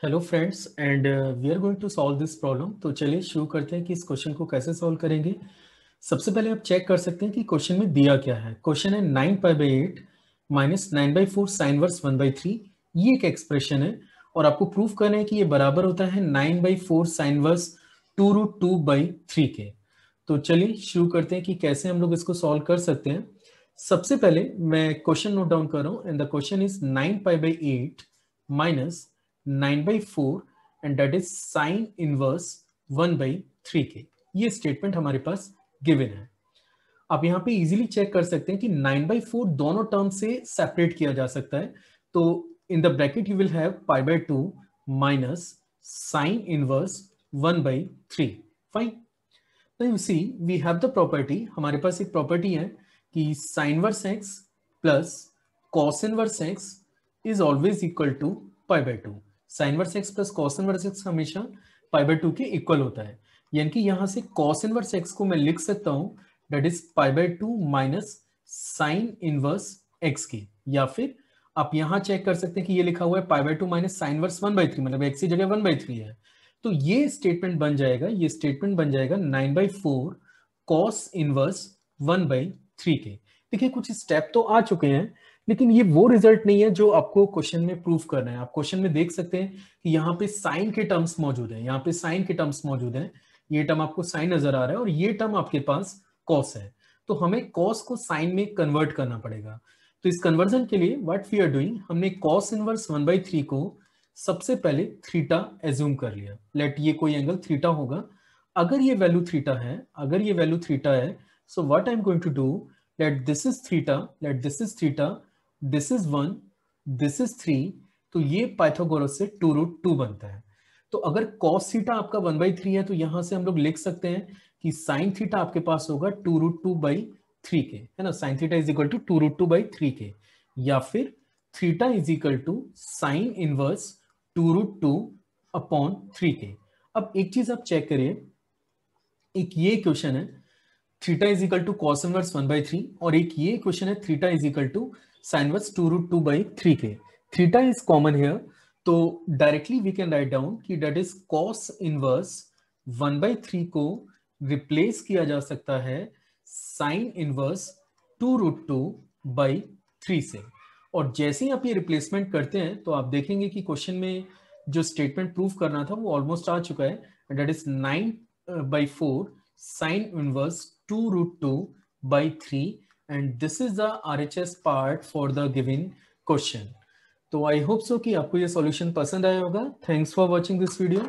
Hello friends and we are going to solve this problem. तो चलिए शुरू करते हैं कि इस क्वेश्चन को कैसे सॉल्व करेंगे। सबसे पहले आप चेक कर सकते हैं कि क्वेश्चन में दिया क्या है। क्वेश्चन है 9π/8 माइनस 9/4 साइन वर्स 1/3। ये एक एक्सप्रेशन है और आपको प्रूफ करना है कि ये बराबर होता है 9/4 साइन वर्स 2√2/3 के। तो चलिए शुरू करते हैं कि कैसे हम लोग इसको सॉल्व कर सकते हैं। सबसे पहले मैं क्वेश्चन नोट डाउन कर रहा हूँ and the question is 9π/8 minus 9/4 and that is sine inverse 1/3 के। ये स्टेटमेंट हमारे पास गिवन है। आप यहाँ पे इजीली चेक कर सकते हैं कि 9/4 दोनों टर्म से सेपरेट किया जा सकता है। तो in the bracket you will have π/2 minus sine inverse 1/3। Fine. तो you see we have the property, हमारे पास एक प्रॉपर्टी है कि sine inverse x plus cos inverse x is always equal to π/2। Sine inverse x plus cos inverse x हमेशा π/2 के equal होता है। यानी कि यहां से कॉस इनवर्स x को मैं लिख सकता हूं that is π/2 minus sine inverse x की, या फिर आप यहां चेक कर सकते हैं कि ये लिखा हुआ है π/2 माइनस साइन इनवर्स 1/3, मतलब x की जगह 1/3 है। तो ये स्टेटमेंट बन जाएगा, ये स्टेटमेंट बन जाएगा 9/4 कॉस इनवर्स 1/3 के। देखिए कुछ स्टेप तो आ चुके हैं, लेकिन ये वो रिजल्ट नहीं है जो आपको क्वेश्चन में प्रूफ करना है। आप क्वेश्चन में देख सकते हैं कि यहाँ पे साइन के टर्म्स मौजूद है, यहाँ पे साइन के टर्म्स मौजूद है। ये टर्म आपको साइन नजर आ रहा है और ये टर्म आपके पास कॉस है। तो हमें कॉस को साइन में कन्वर्ट करना पड़ेगा। तो इस कन्वर्जन के लिए व्हाट वी आर डूइंग, हमने कॉस इनवर्स 1/3 को सबसे पहले थीटा एज्यूम कर लिया। लेट ये कोई एंगल थीटा होगा। अगर ये वैल्यू थीटा है, अगर ये वैल्यू थीटा है, so what I am going to do, let this is theta, let this is theta, this is 1, this is 3। तो ये पाइथागोरस से 2√2 बनता है। तो अगर कॉस थीटा आपका 1/3 है तो यहां से हम लोग लिख सकते हैं कि साइन थीटा आपके पास होगा 2√2/3 के, है ना। Sine theta is equal to 2√2/3 के, या फिर theta is equal to sine inverse 2√2/3 के। अब एक चीज आप चेक करिए, एक ये क्वेश्चन है theta is equal to cos inverse 1/3 और एक ये क्वेश्चन है theta is equal to sine inverse 2√2/3 के। थीटा इज कॉमन हियर, तो directly we can write down कि दैट इज कॉस इनवर्स 1/3 को रिप्लेस किया जा सकता है साइन इनवर्स 2√2/3 से। और जैसे ही आप ये रिप्लेसमेंट करते हैं तो आप देखेंगे कि क्वेश्चन में जो स्टेटमेंट प्रूफ करना था वो ऑलमोस्ट आ चुका है। That is 9/4 sin inverse 2√2/3 and this is the RHS part for the given question। तो आई होप सो कि आपको ये सॉल्यूशन पसंद आया होगा। Thanks for watching this video.